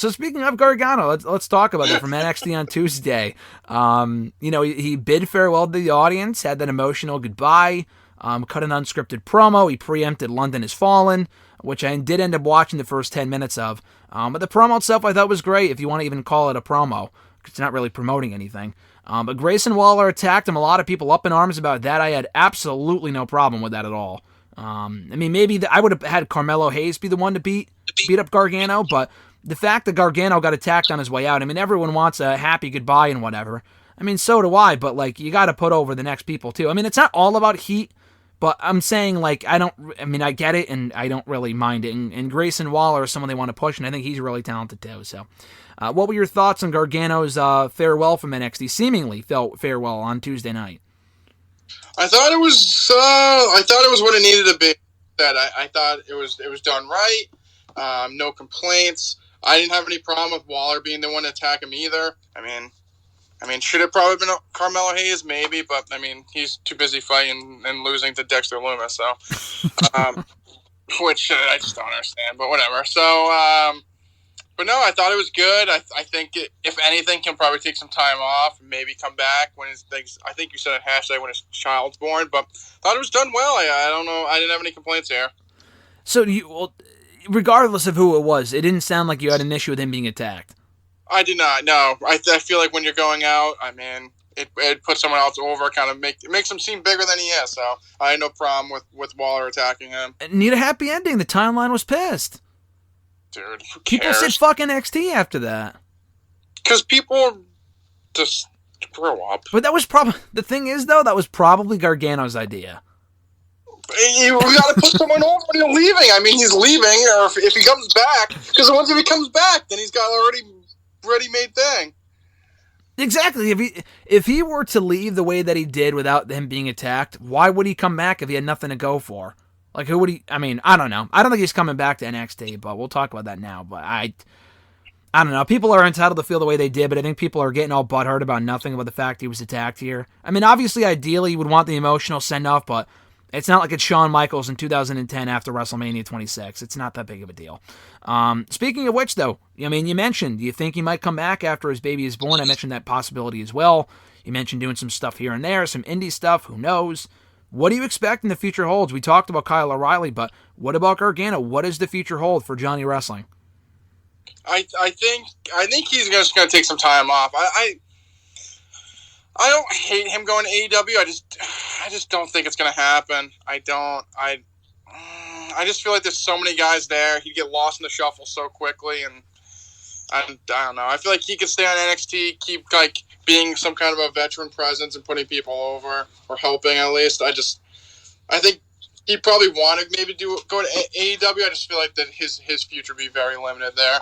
So speaking of Gargano, let's talk about that from NXT on Tuesday. He bid farewell to the audience, had that emotional goodbye, cut an unscripted promo. He preempted London Has Fallen, which I did end up watching the first 10 minutes of. But the promo itself I thought was great, if you want to even call it a promo, because it's not really promoting anything. But Grayson Waller attacked him. A lot of people up in arms about that. I had absolutely no problem with that at all. Maybe I would have had Carmelo Hayes be the one to beat up Gargano, but the fact that Gargano got attacked on his way out, everyone wants a happy goodbye and whatever. So do I, but, you got to put over the next people, too. It's not all about heat, but I'm saying, I get it, and I don't really mind it. And Grayson Waller is someone they want to push, and I think he's really talented, too. So, what were your thoughts on Gargano's farewell from NXT, seemingly farewell on Tuesday night? I thought it was what it needed to be. I thought it was done right. No complaints. I didn't have any problem with Waller being the one to attack him either. Should have probably been Carmelo Hayes, maybe, but he's too busy fighting and losing to Dexter Lumis, so which I just don't understand. But whatever. So, but no, I thought it was good. I think if anything, he'll probably take some time off, and maybe come back when his things. I think you said # when his child's born, but thought it was done well. I don't know. I didn't have any complaints here. So regardless of who it was, it didn't sound like you had an issue with him being attacked. I did not. No, I feel like when you're going out, it puts someone else over, makes him seem bigger than he is. So I had no problem with Waller attacking him. Need a happy ending. The timeline was pissed. Dude, who cares? People said fuck NXT after that. Because people just grow up. But that was probably the thing is though. That was probably Gargano's idea. We got to put someone over when you're leaving. He's leaving, or if he comes back, because once if he comes back, then he's got already ready-made thing. Exactly. If he were to leave the way that he did without him being attacked, why would he come back if he had nothing to go for? Who would he? I don't know. I don't think he's coming back to NXT, but we'll talk about that now. But I don't know. People are entitled to feel the way they did, but I think people are getting all butthurt about nothing about the fact he was attacked here. Obviously, ideally, you would want the emotional send-off, but it's not like it's Shawn Michaels in 2010 after WrestleMania 26. It's not that big of a deal. Speaking of which, though, you mentioned, do you think he might come back after his baby is born? I mentioned that possibility as well. You mentioned doing some stuff here and there, some indie stuff. Who knows? What do you expect in the future holds? We talked about Kyle O'Reilly, but what about Gargano? What does the future hold for Johnny Wrestling? I think he's just going to take some time off. I don't hate him going to AEW. I just don't think it's going to happen. I just feel like there's so many guys there. He'd get lost in the shuffle so quickly, and I don't know. I feel like he could stay on NXT, keep being some kind of a veteran presence and putting people over or helping at least. I think he'd probably want to maybe go to AEW. I just feel like that his future would be very limited there.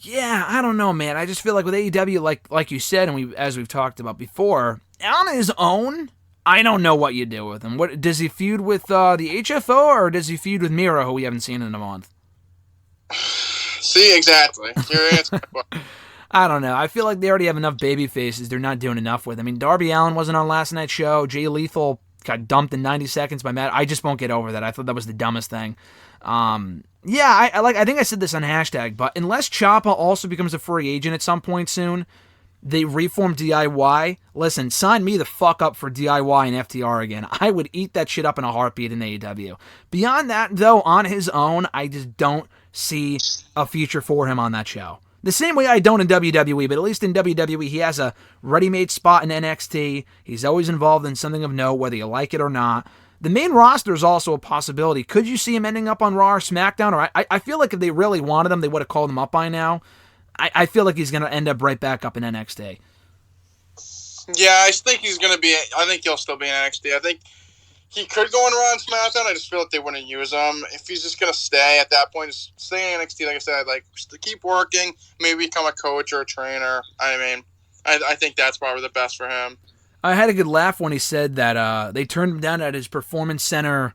Yeah, I don't know, man. I just feel like with AEW, like you said, and as we've talked about before, on his own, I don't know what you do with him. What does he feud with the HFO, or does he feud with Miro, who we haven't seen in a month? See, exactly. Your answer. I don't know. I feel like they already have enough baby faces. They're not doing enough with. Darby Allin wasn't on last night's show. Jay Lethal got dumped in 90 seconds by Matt. I just won't get over that. I thought that was the dumbest thing. Yeah, I think I said this on hashtag, but unless Ciampa also becomes a free agent at some point soon, they reform DIY. Listen, sign me the fuck up for DIY and FTR again. I would eat that shit up in a heartbeat in AEW. Beyond that, though, on his own, I just don't see a future for him on that show. The same way I don't in WWE, but at least in WWE, he has a ready-made spot in NXT. He's always involved in something of note, whether you like it or not. The main roster is also a possibility. Could you see him ending up on Raw or SmackDown? Or I feel like if they really wanted him, they would have called him up by now. I feel like he's going to end up right back up in NXT. Yeah, I think he's going to be. I think he'll still be in NXT. I think he could go on Raw and SmackDown. I just feel like they wouldn't use him. If he's just going to stay at that point, just stay in NXT. Like I said, to keep working, maybe become a coach or a trainer. I think that's probably the best for him. I had a good laugh when he said that they turned him down at his Performance Center,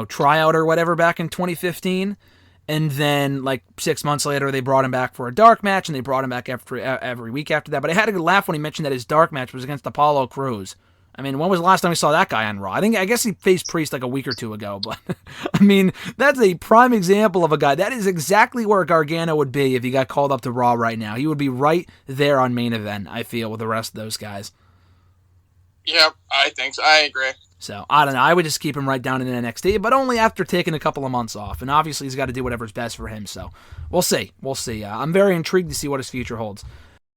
tryout or whatever back in 2015. And then, 6 months later, they brought him back for a dark match, and they brought him back every week after that. But I had a good laugh when he mentioned that his dark match was against Apollo Crews. I mean, when was the last time we saw that guy on Raw? I guess he faced Priest like a week or two ago, but I mean, that's a prime example of a guy. That is exactly where Gargano would be if he got called up to Raw right now. He would be right there on main event, I feel, with the rest of those guys. Yep, I think so. I agree. So, I don't know. I would just keep him right down in NXT, but only after taking a couple of months off. And obviously, he's got to do whatever's best for him, so we'll see. I'm very intrigued to see what his future holds.